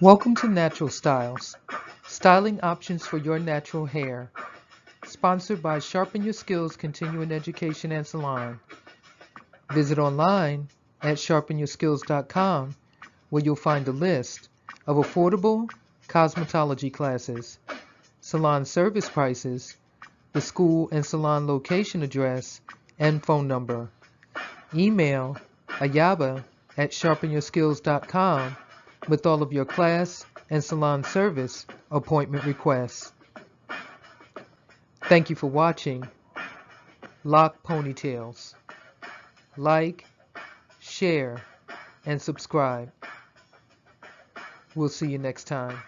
Welcome to Natural Styles, styling options for your natural hair. Sponsored by Sharpen Your Skills Continuing Education and Salon. Visit online at sharpenyourskills.com where you'll find a list of affordable cosmetology classes, salon service prices, the school and salon location address, and phone number. Email Ayaba at sharpenyourskills.com with all of your class and salon service appointment requests. Thank you for watching Loc Ponytails. Like, share, and subscribe. We'll see you next time.